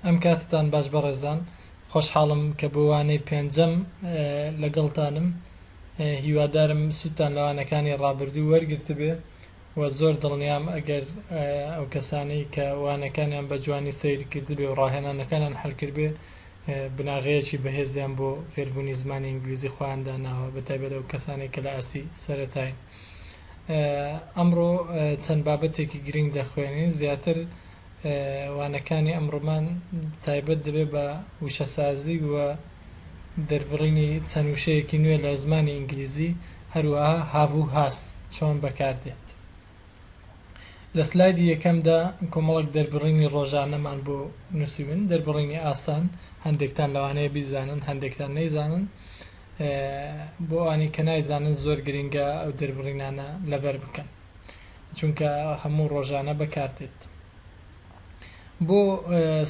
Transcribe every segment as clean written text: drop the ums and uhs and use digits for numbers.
ئەم کاتتان باش بەڕێزان، خۆشحاڵم کە بۆ وانەی پێنجەم لەگەڵتانم. هیوادارم سوودتان لەوانەکانی ڕابردوو وەرگرت بێ و زۆر دڵنیام ئەگەر ئەو کەسانەی کە وانەکانیان بە جوانی سیر کرد بێ و ڕاهێنانەکانیان هەڵکرد بێ بناغەیەکی بەهێزیان بۆ فێربوونی زمانی ئینگلیزی خۆیان داناوە، بەتایبەت ئەو کەسانێک کە لە ئاسی سەرەتاین. ئەمڕۆ چەند بابەتێکی گرنگ دەخوێنین. زیاتر وانەکانی ئەمڕۆمان تایبەت دەبێت بە وشەسازی و دەربڕینی چەند وشەیەکی نوێ لە زمانی ئینگلیزی، هەروەها هاو و هاست چۆن بەکاردێت. لە سلایدی یەکەمدا کۆمەڵک دەربڕینی ڕۆژانەمان بۆ نووسیون، دەربڕینی ئاسان، هەندێکتان لەوانەیە بیزانن، هەندێکتان نەیزانن. بۆ ئەوانی کە نایزانن زۆر گرنگە ئەو دەربڕینانە لەبەر بکەن، چونکە هەموو ڕۆژانە بەکاردێت. بۆ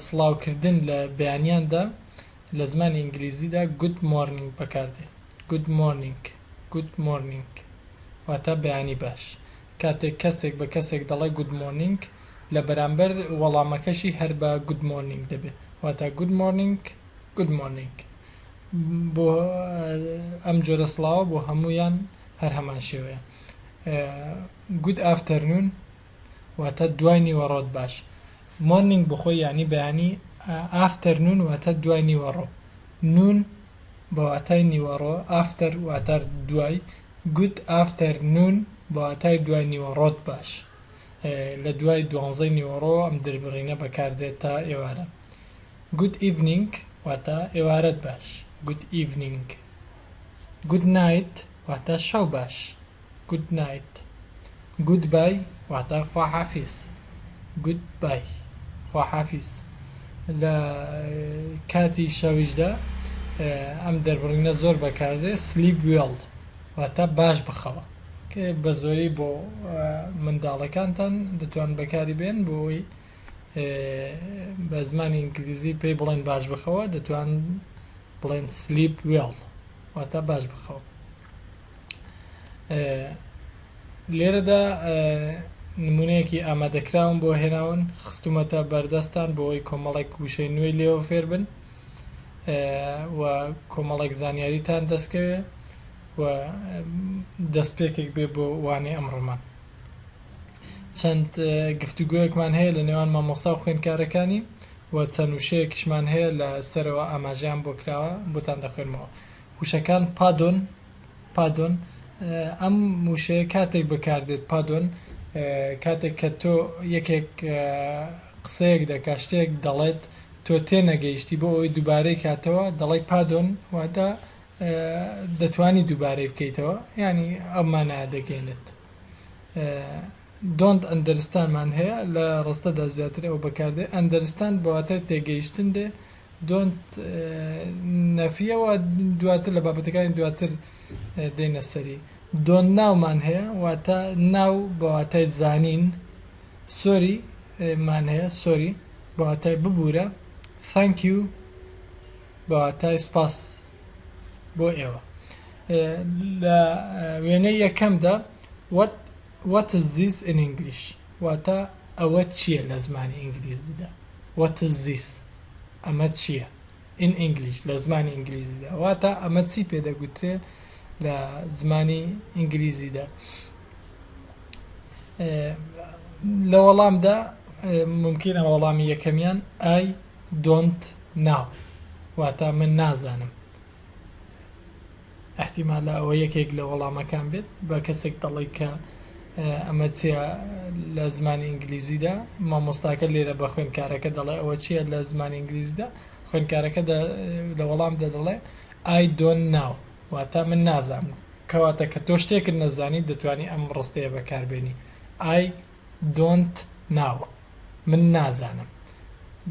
سڵاوکردن لە بەیانیاندا لە زمانی ئینگلیزیدا گود مۆرنینگ بەکاردێت. گود مۆرنینگ واتە بەیانی باش. کاتێک کەسێک بە کەسێک دەڵێ گود مۆرنینگ، لە بەرامبەر وەڵامەکەشی هەر بە گود مۆرنینگ دەبێت، واتە گود مۆرنینگ. بۆ ئەم جۆرە سڵاوە بۆ هەمویان هەر هەمان شێوەیە. گود ئافتەرنون واتە دوای نیوەڕۆت باش. مۆرنینگ بخۆی یعنی بەیانی، ئافتەرنون واتە دوای نیوەڕۆ، نون بە واتای نیوەڕۆ، ئافتەر واتە دوای، گود ئافتەرنون بە واتای دوای نیوەڕۆت باش. لە دوای 12 نیوەڕۆ ئەم دەربڕینە بەکاردێت تا ئێوارە. گود ئیڤنینگ واتە ئێوارەت باش، گود ئیڤنینگ. گود نایت واتە شەو باش، گود نایت. گود بای واتە خواحافیز، گود بای، خواحافیز. لە کاتی شەویشدا ئەم دەربڕینە زۆر بەکاردێت. سلیپ وێڵ واتە باش بخەوە، کە بە زۆری بۆ منداڵەکانتان دەتوان بەکاری بێن، بۆ ئەوەی بە زمانی ئینگلیزی پێی بڵێن باش بخەوە، دەتوان بڵێن سلیپ وێڵ واتە باش بخەوە. لێرەدا نمونەیەکی ئامادەکراون بۆ هێناون، خستومەتە بەردەستان بۆ ئەوەی کۆمەڵێک وشەی نوێی لێوە فێر بن و کۆمەڵێک زانیاریتان دەستکەوێ و دەستپێکێک بێ بۆ وانەی ئەمڕۆمان. چەند گفتوگویەکمان هەیە لە نێوان مامۆستا و خوێندکارەکانی و چەند وشەیەکیشمان هەیە لە سەرەوە ئاماژەیان بۆ کراوە، بۆتان دەخوێنمەوە. وشەکان پادۆن، ئەم وشەیە کاتێک بەکاردێت پادۆن، کاتێک کە تۆ یەکێک قسەیەک دەکا، شتێک دەڵێت، تۆ تێنەگەیشتی بۆ ئەوەی دووبارەی کاتەوە، دەڵێ پادۆن واتە دەتوانی دووبارەی بکەیتەوە، ینی ئەم مانایە دەگەێنێت. دۆنت ئەندەرستانمان هەیە لە ڕستەدا زیاتر ئەو بەکاردێت. ئەندەرستان بە واتای تێگەیشتن دێ، دۆنت نەفیەوە دواتر لە بابەتەکانی دواتر دێنە سەری. دۆن ناومان هەیە واتە ناو بە واتای زانین. سۆری مان هەیە، سۆری بە واتای ببوورە. thank you بە واتای سپاس بۆ ئێوە. لە وێنەی یەکەمدا what is this in English واتە ئەوە چییە لە زمانی ئینگلیزیدا. what is this ئەمە چییە in English لە زمانی ئینگلیزیدا، واتە ئەمە چی پێدەگوترێ لە زمانی ئینگلیزیدا. لە وەڵامدا ممکنە وەڵامی یەکەمیان I don't know واتە من نازانم. احتیمالە ئەوە یەکێک لە وەڵامەکان بێت. بە کەسێک دەڵێ کە ئەمە چییە لە زمانی ئینگلیزیدا، مامۆستاکە لێرە بە خوێندکارەکە دەڵێ ئەوە چییە لە زمانی ئینگلیزیدا، خوێندکارەکە لە وەڵامدا دەڵێ I don't know واتە من نازانم، کەواتە کە تۆ شتێکت نەزانی دەتوانی ئەم ڕستەیە بەکاربێنی. I don't know من نازانم.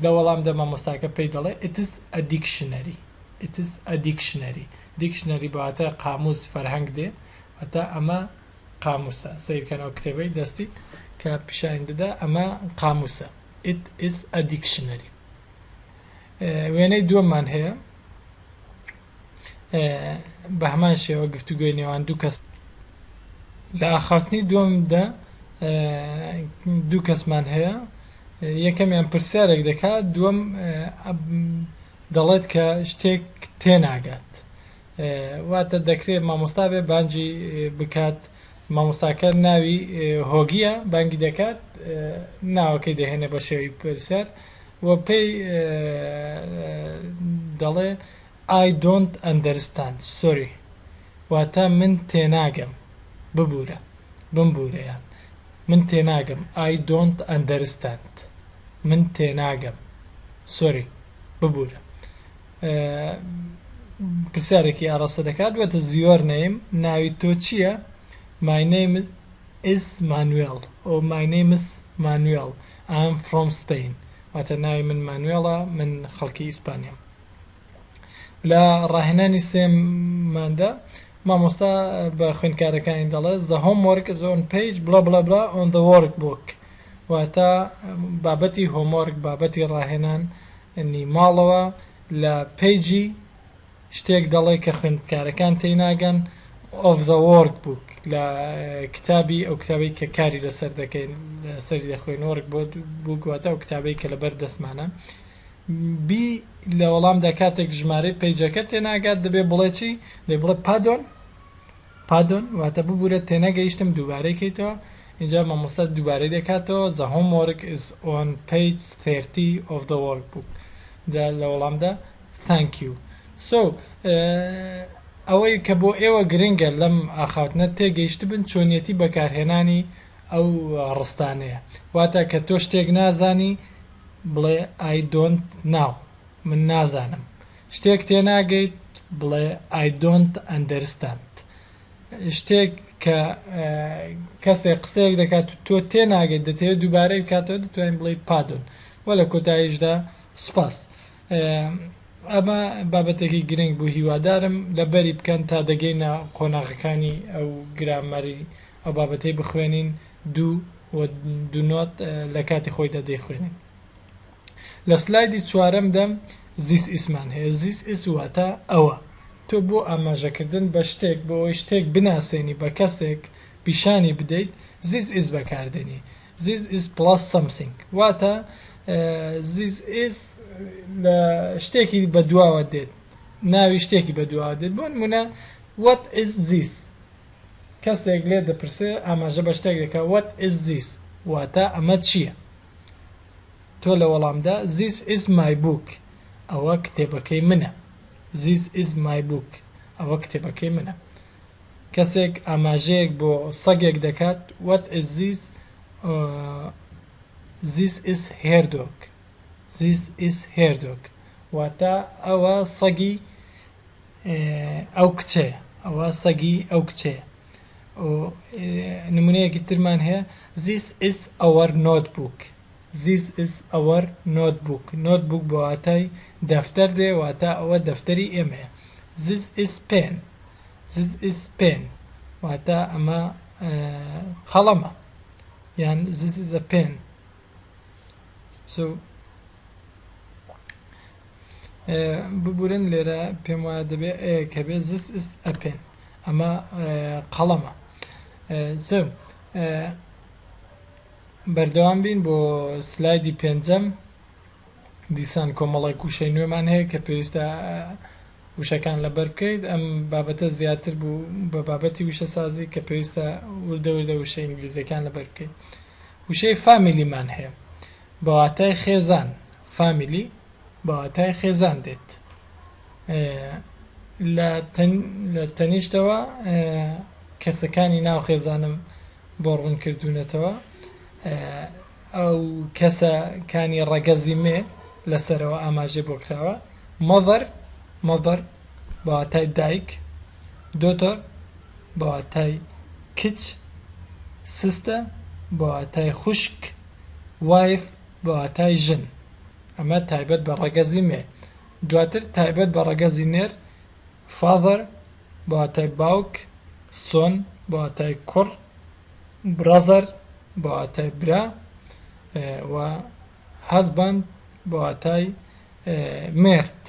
لە وەڵامدا مامۆستاکە پێی دەڵێ it is a dictionary. دیکشنەری بە واتای قاموس فەرهەنگ دێ، واتە ئەمە قاموسە. سیرکەنەوە کتێبەی دەستی کە پیشان دەدا، ئەمە قاموسە. it is a dictionary. وێنەی دووەممان هەیە، بە هەمان شێوە گفتوگوی نێوان دوو کەس. لە ئاخاتنی دووەمدا دوو کەسمان هەیە، یەکەمیان پرسیارێک دەکات دووەم دەڵێت کە شتێک تێناگات واتە دەکرێت مامۆستا بێ بانگی بکات مامۆستاکە ناوی هۆگیە بانگی دەکات ناوەکەی دەهێنێ بە شێوی پرسیار و پێی دەڵێ I don't understand sorry واتە من تێناگەم ببوورە بمبوورەیان من تێناگەم I don't understand من تێناگەم sorry ببوورە پرسیارێکی ئاڕاستە دەکات واتە your name ناوی تۆ چییە My name is Manuel or my name is Manuel I'm from Spain واتە ناوی من مانوێڵە من خەڵکی ئیسپانیام لە ڕاهێنانی سێماندا مامۆستا بە خوێندکارەکانی دەڵێت the homework is on page blah blah blah on the workbook واتە بابەتی هۆمۆرک بابەتی ڕاهێنان ماڵەوە لە پیجی شتێک دەڵێ کە خوێندکارەکان تێناگەن of the workbook لە کتابی ئەو کتابەی کە کاری لەسەر دەکەین لەسەری دەخوێن workbook واتە ئەو کتابەی کە لەبەر دەستمانە بی لە وەڵامدا کاتێک ژمارەی پیجەکە تێناگات دەبێ بڵێ چی دەبێ بڵێ پادۆن واتە ببوورە تێنەگەیشتم دووبارەی کەیتەوە اینجا مامۆستا دووبارەی دەکاتەوە the homework is on page 30 of the workbook جا لە وەڵامدا thank you so ئەوەی کە بۆ ئێوە گرنگە لەم ئاخاوتنە تێگەیشت بن چۆنیەتی بەکارهێنانی ئەو ڕستانەیە واتە کە تۆ شتێک نازانی بڵێ I don't know من نازانم شتێک تێناگەیت بڵێ I don't understand شتێک کە کەسێک قسەیەک دەکات تۆ تێناگەیت دەتەوێت دووبارەی بکاتەوە دەتوانین بڵێ پادۆن وە لە کۆتاییشدا سپاس ئەمە بابەتێکی گرنگ بوو هیوادارم لەبەری بکەن تا دەگەینە قۆناغەکانی ئەو گرامەری ئەو بابەتەی بخوێنین دوو نۆت لە کاتی خۆیدا دەیخوێنین لە سلایدی چوارەمدا زیس ئیسمان هەیە زیس ئیس واتە ئەوە تۆ بۆ ئاماژەکردن بە شتێک بۆ ئەوەی شتێک بناسێنی بە کەسێک پیشانی بدەیت زیس ئیس بەکاردێنی زیس ئیس پڵاس سەمسینگ واتە زیس ئیس لە شتێکی بەدواوە دێت ناوی شتێکی بەدواوە دێت بۆ نمونە what is this کەسێک لێ دەپرسێ ئاماژە بە شتێک دەکات what is this واتە ئەمە چییە تۆ لە وەڵامدا this is my book ئەوە کتێبەکەی منە this is my book ئەوە کتێبەکەی منە کەسێک ئاماژەیەک بۆ سەگێک دەکات what is this this is her dog this is her dog واتە ئەوە سەگی ئەو کچەیە ئەوە سەگی ئەو کچەیە نمونەیەکی ترمان هەیە this is our notebook this is our notebook notebook بۆ واتای دەفتەر دێ واتە ئەوە دەفتەری ئێمەیە this is pen this is pen واتە ئەمە قەڵەمە یان this is a pen so ببورن لێرە پێم وایە دەبێ کە بێ this is a pen ئەمە قەڵەمە so بەردەوام بین بۆ سلایدی پێنجەم دیسان کۆمەڵی کوشەی نوێمان هەیە کە پێویستە وشەکان لەبەر بکەیت ئەم بابەتە زیاتر بوو بە بابەتی وشە سازی کە پێویستە وردە وشە ئینگلیزیەکان لەبەر بکەیت وشەی فامیلیمان هەیە بە واتای خێزان فامیلی بە واتای خێزان دێت لە تەنیشتەوە کەسەکانی ناو خێزانم بۆ ڕوون کردوونەتەوە ئەو کەسەکانی ڕەگەزی مێ لەسەرەوە ئاماژێ بۆ کراوە مەڤەر بە واتای دایک دۆتەر بە واتای کچ سستە بە واتای خوشک وایف بە واتای ژن ئەمە تایبەت بە ڕەگەزی مێ دواتر تایبەت بە ڕەگەزی نێر فاذەر بە واتای باوک سۆن بە واتای کوڕ برازەر بە واتای برا و هەزبەند بە واتای مرد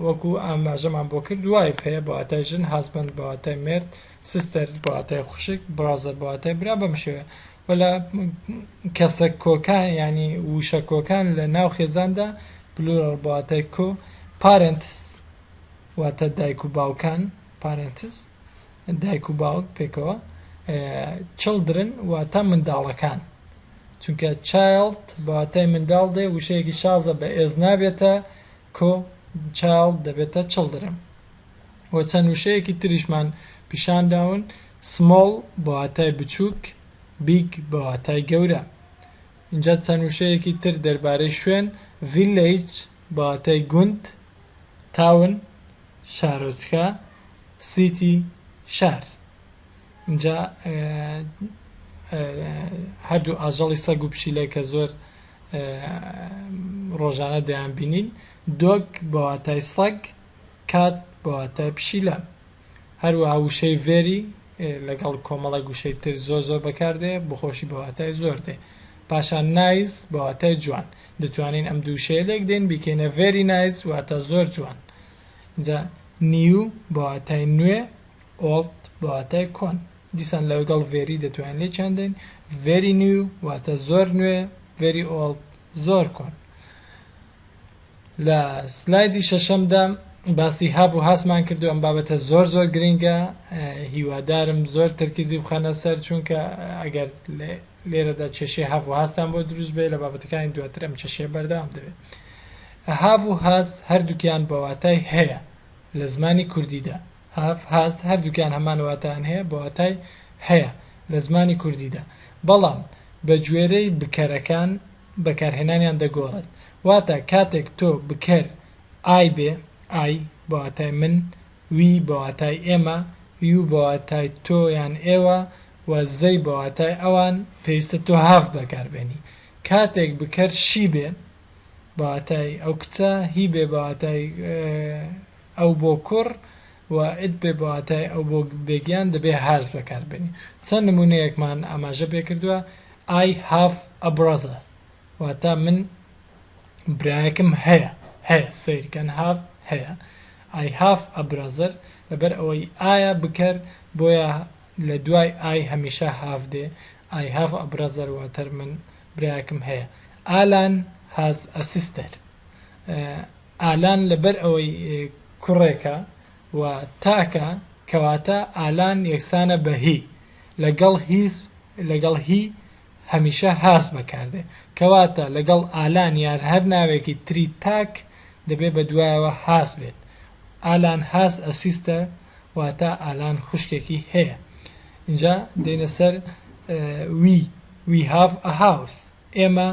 وەکو ئاماژەمان بۆ کرد وایف هەیە بە واتای ژن هەزبەند بە واتای مرد سستەر بە واتای خوشک برازەر بە واتای برا بەم شێوە ولا کەسە کۆکان ینی وشە کۆکان لە ناو خێزاندا پلورال بۆ واتای کۆ. پارنتس واتە دایک و باوکان، پارنتس دایک و باوک پێکەوە. چڵدرن واتە منداڵەکان، چونکە چایلد بە واتای منداڵ دێ وشەیەکی شازە بە ئێز نابێتە کۆ، چایلد دەبێتە چڵدرن. و چەند وشەیەکی تریشمان پیشان داون. سمۆڵ بە واتای بچووک، بیگ بە واتای گەورە. اینجا چەند وشەیەکی تر دەربارەی شوێن. ڤیلەیج بە واتای گوند، تاون شارۆچکە، سیتی شار. اینجا هەردوو ئاژەڵی سەگ و پشیلەی کە زۆر ڕۆژانە دەیان بینین. دۆگ بە واتای سەگ، کات بە واتای پشیلە. هەروەها وشەی ڤێری لەگەڵ کۆمەڵێک وشەی تر زۆر زۆر بەکاردێ، بخۆشی بە واتای زۆر دێ. پاشان نایس بە واتای جوان، دەتوانین ئەم دوو شەیە لێک دێن بیکەینە ڤێری نایس واتە زۆر جوان. اینجا نیو بە واتای نوێ، ئۆڵد بە واتای کۆن. دیسان لەگەڵ ڤێری دەتوانین لێ چاندین. ڤێری نیو واتە زۆر نوێ، ڤێری ئۆڵد زۆر کۆن. لە سلایدی شەشەمدا باسی هاف و هاسمان کردو. ئەم بابەتە زۆر زۆر گرنگە، هیوادارم زۆر تەرکیزی بخەنە سەر، چونکە ئەگەر لێرەدا کێشەی هاف و هاستان بۆ دروست بێ لە بابەتەکانی دواتر ئەم کێشەیە بەردەوام دەبێت. هاف و هاست هەردووکیان بە واتای هەیە لە زمانی کوردیدا. هاف هاست هەردووکیان هەمان واتایان هەیە بە واتای هەیە لە زمانی کوردیدا، بەڵام بە گوێرەی بکەرەکان بەکارهێنانیان دەگۆڕێت. واتە کاتێک تۆ بکەر ئای بێ، ئای بە واتای من، وی بە واتای ئێمە، یو بە واتای تۆ یان ئێوە، و زەی بە واتای ئەوان، پێویستە تۆ هاف بەکاربێنی. کاتێک بکەر شی بێ بە واتای ئەو کچە، هی بێ بە واتای ئەو بۆ کوڕ، و ئت بێ بە واتای ئەو بۆ بێگیان، دەبێ هاز بەکاربێنی. چەند نمونەیەکمان ئاماژە پێ کردووە. I have a brother واتە من برایەکم هەیە، هەیە سەیرکەن have هەیە. I have a brother لەبەر ئەوەی ئایا بکەر بۆیە لە دوای ئای هەمیشە have دێ. I have a brother واتەر من برایەکم هەیە. Alan has a sister. ئالان لەبەر ئەوەی کوڕێکە و تاکە کەواتە ئالان یەکسانە بە هی، لەگەڵ هی هەمیشە هاس بەکاردێ، کەواتە لەگەڵ ئالان یان هەر ناوێکی تری تاک دەبێ بە دوایەوە هاس بێت. ئالان هاس ئە سیستە واتە ئالان خوشکێکی هەیە. اینجا دێنە سەر we have a house ئێمە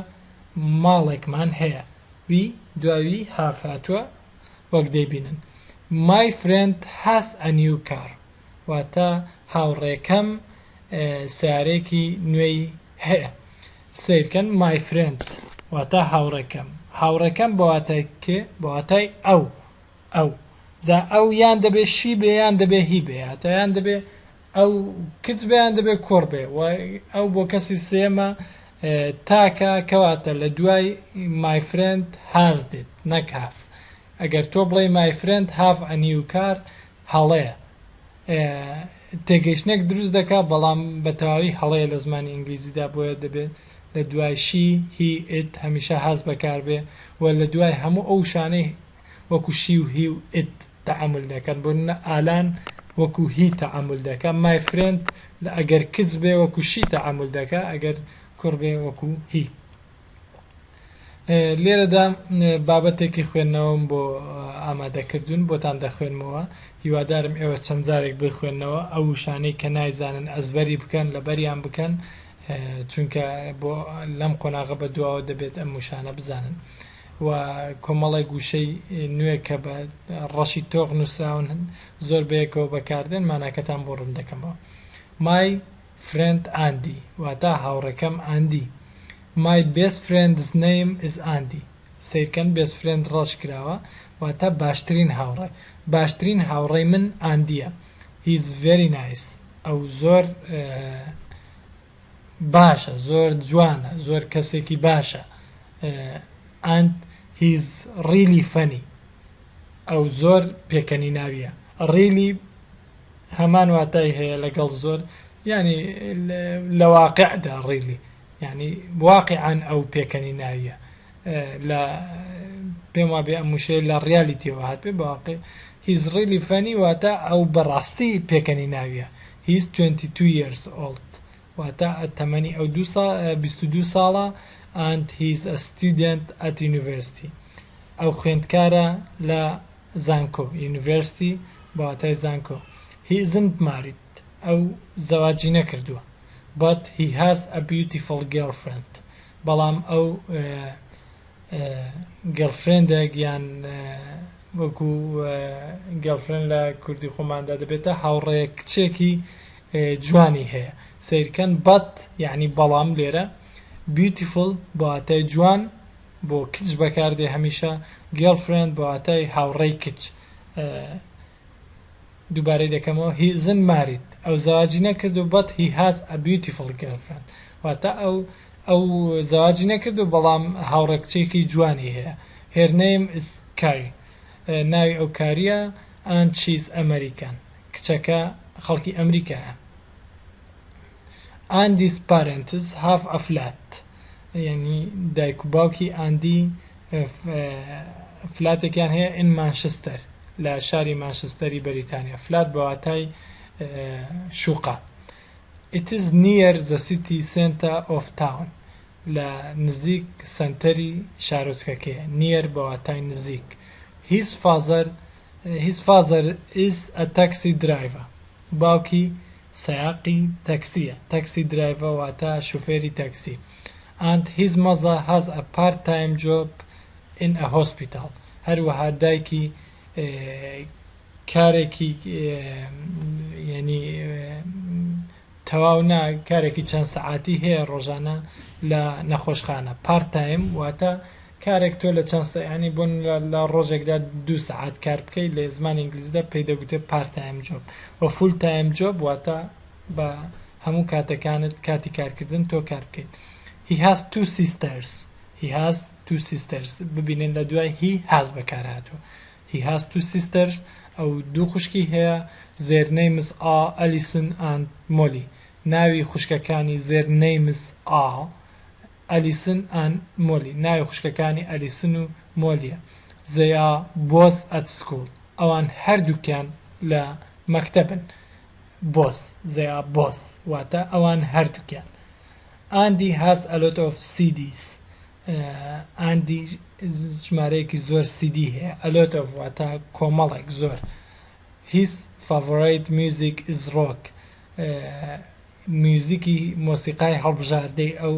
ماڵێکمان هەیە. وی دواوی have هاتووە وەک دەیبینن. My friend has a new car واتە هاوڕێکەم سیارێکی نوێی هەیە. سیرکەن my friend واتە هاوڕێکەم، هاوڕێکەم بە واتای کێ؟ بە واتای ئەو. جا ئەو یان دەبێ شی بێ یان دەبێ هی بێ، هاتە یان دەبێ ئەو کچ بێ یان دەبێ کوڕ بێ، و ئەو بۆ کەسی سێمە تاکە، کەواتە لە دوای my friend has دێت نەک have. ئەگەر تۆ بڵێ my friend have a new car هەڵەیە، تێگەیشتنێک دروست دەکا، بەڵام بە تەواوی هەڵەیە لە زمانی ئینگلیزیدا، بۆیە دەبێت لە دوای شی هی ئت هەمیشە هاز بەکار بێ، و لە دوای هەموو ئەو شانەی وەکو شی و هی و ئت تەعامل دەکەن. بۆ ئالان وەکو هی تەعامل دەکە، my friend ئەگەر کچ بێ وەکو شی تەعامل دەکە، ئەگەر کوڕ بێ وەکو هی. لێرەدا بابەتێکی خوێندنەوەم بۆ ئامادەکردوون بۆتان دەخوێنمەوە. هیوادارم ئێوە چەند جارێک بخوێننەوە ئەو شانەی کە نایزانن ئەزبەری بکەن، لەبەریان بکەن، چونکە بۆ لەم قۆناغە بە دواوە دەبێت ئەم وشانە بزانن. و کۆمەڵی گوشەی نوێ کە بە ڕەشی تۆغ نووسراون زۆر بەیەکەوە بەکاردێن، ماناکەتان بۆ ڕوون دەکەمەوە. My friend Andy واتە هاوڕێکەم ئاندی. My best friend's name is Andy. سیرکەن best friend ڕەش کراوە واتە باشترین هاوڕێ. باشترین هاوڕێی من ئاندیە. He's very nice. ئەو زۆر باشە، زۆر جوانە، زۆر کەسێکی باشە. And he's really funny. ئەو زۆر پێکەنی ناویە. Really هەمان واتای هەیە لەگەڵ زۆر، يعني لواقع دا ريلي يعني واقعا أو بيكني ناوية لا بما بأمشي لا رياليتي وهات بواقع he's really funny واتا أو براستي بيكني ناوية he's 22 years old واتا 8 أو 22 سالة and he's a student at university أو خوێندکارە لە زانکۆ یونیڤرسیتی بەواتای زانکۆ he isn't married ئەو زەواجی نەکردووە but he has a beautiful girlfriend بەڵام ئەو گرلفرێندێک یان وەکو گرلفرێند لە کوردی خۆماندا دەبێتە هاوڕێ کچێکی جوانی هەیە سیرکەن but یعنی بەڵام لێرە beautiful بەواتای جوان بۆ کچ بەکاردێ هەمیشە girlfriend بەواتای هاوڕێی کچ دووبارەی دەکەمەوە he isn't married ئەو زەواجی نەکردو but he has a beautiful girlfriend واتە ئەو زەواجی نەکردو بەڵام هاوڕێ کچێکی جوانی هەیە her name is Carrie ناوی ئەو کاریە and she's American کچەکە خەڵکی ئەمریکایە Andy's parents have a flat يعني دایک و باوکی ئاندی فلاتێکیان هەیە in Manchester لە شاری مانچستەری بەریتانیا فلات بەواتای شوقا it is near the city center of town لە نزیک سنتەری شارۆچکەکەیە near بەواتای نزیک his father is a taxi driver باوکی سەیاقی تەکسیە taxi driver واتە شوفێری تەکسی and his mother has a part-time job in a hospital هەروەها دایکی کارێکی یعنی تەواو نا کارێکی چەند سەعاتی هەیە ڕۆژانە لە نەخۆشخانە part-time واتە کارێک تۆ لە چەند ینی بوون لە ڕۆژێکدا 2 سەعات کار بکەیت لە زمانی ئینگلیزیدا پێی دەگوتێت part-time job و full-time job واتە بە هەموو کاتەکانت کاتی کارکردن تۆ کار بکەیت he has 2 sisters ببینن لە دوای he has بەکارهاتوە he has 2 sisters ئەو دوو خوشکی هەیە their names are Alison and Molly ناوی خوشکەکانی their names are Alison and Molly ناوی خوشکەکانی ئەلیسن و مۆلیە they are both at school ئەوان هەردووکیان لە مەکتەبن they are both واتە ئەوان هەردووکیان Andy has a lot of CDs Andy ژمارەیەکی زۆر CD هەیە a lot of واتە کۆمەڵێک زۆر his favorite music is rock موزیکی مۆسیقای هەڵبژاردەی ئەو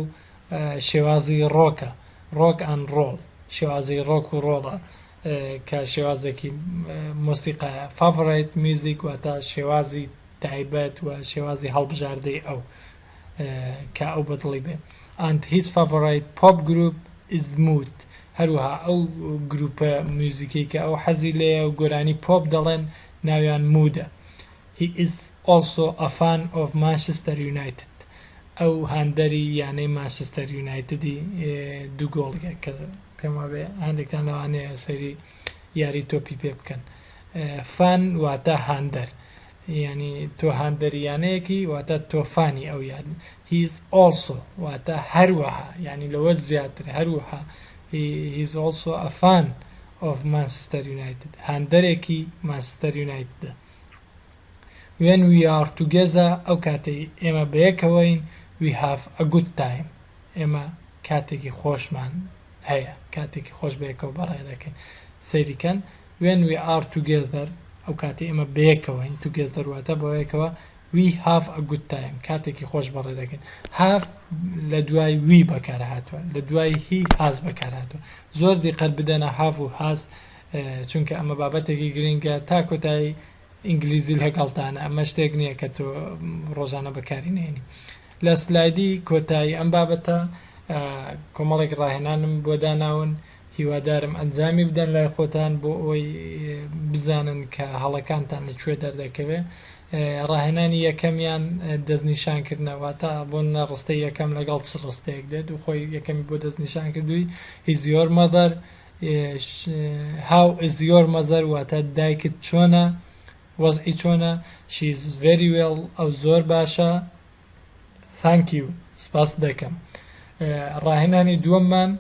شێوازی ڕۆکە rock and roll شێوازی ڕۆک و ڕۆڵە کە شێوازێکی مۆسیقایە favorite music واتە شێوازی تایبەت و شێوازی هەڵبژاردەی ئەو کە ئەو بەدڵی بێ and his favorite pop group is Mood هەروەها ئەو گروپە موزیکی کە ئەو حەزی لێیە و گۆرانی پۆپ دەڵێن ناویان مودە he is also a fan of Manchester United ئەو هاندەری یانەی مانچستەر یونایتدی دوو گۆڵگە کە پێما بێ هەندێکتان لەوانەیە سەیری یاری تۆپی پێ بکەن فان واتە هاندەر یعنی تۆ هاندەریانەیەکی واتە تۆفانی ئەو یاد he is also واتە هەروەها یعنی لەوە زیاتر هەروەها he is also a fan of Manchester United هاندەرێکی Manchester United when we are together ئەو کاتەی ئێمە بەیەکەوەین we have a good time ئێمە کاتێکی خۆشمان هەیە کاتێکی خۆش بەیەکەوە بەڕێ دەکەین سەیریکەن when we are together ئەو کاتی ئێمە بەیەکەوەین together واتە بەیەکەوە we have a good time کاتێکی خۆش بەڕێ دەکەین have لە دوای we بەکارهاتوە لە دوای he has بەکارهاتوە زۆر دیقەت بدەنە have و has چونکە ئەمە بابەتێکی گرنگە تا کۆتایی ئینگلیزی لەگەڵتانە ئەمە شتێک نییە کە تۆ ڕۆژانە بەکاری نێنی لە سلایدی کۆتایی ئەم بابەتە کۆمەڵێک ڕاهێنانم بۆ داناون هیوادارم ئەنجامی بدەن لای خۆتان بۆ ئەوەی بزانن کە هەڵەکانتان لەکوێ دەردەکەوێ ڕاهێنانی یەکەمیان دەستنیشانکردنەوەتە بۆ ڕستەی یەکەم لەگەڵ چ ڕستەیەک دێت و خۆی یەکەمی بۆ دەستنیشان کردووی is your mother how is your mother واتە دایکت چۆنە وەزعی چۆنە she is very well ئەو زۆر باشە thank you سپاس دەکەم. ڕاهێنانی دووەممان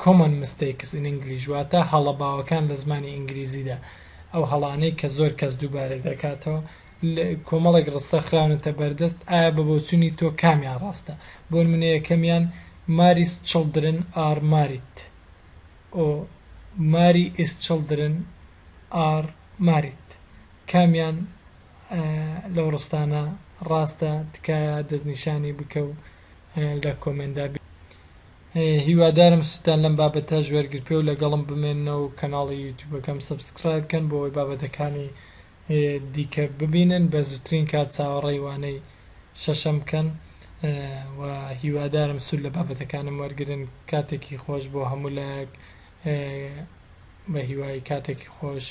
common mistakes in English واتە هەڵەباوەکان لە زمانی ئینگلیزیدا، ئەو هەڵانەی کە زۆر کەس دووبارە دەکاتەوە کۆمەڵێک ڕستە خراونەتە بەردەست، ئایا بە بۆچوونی تۆ کامیان ڕاستە؟ بۆ نمونە یەکەمیان Mary's children are married، Mary's children are married، کامیان لەو ڕستانە ڕاستە؟ تکایە دەستنیشانی بکە و لە کۆمندا هیوادارم سوتان لەم بابەتە ژوەرگر پێ و لەگەڵم بمێنەوە و کەناڵی یوتیوبەکەم سەبسکرایب بکەن بۆ ئەوەی بابەتەکانی دیکە ببینن، بە زووترین کات چاوەڕێی وانەی شەشەم بکەن و هیوادارم سود لە بابەتەکانم وەرگرن. کاتێکی خۆش بۆ هەموو لایەک، بە هیوای کاتێکی خۆش.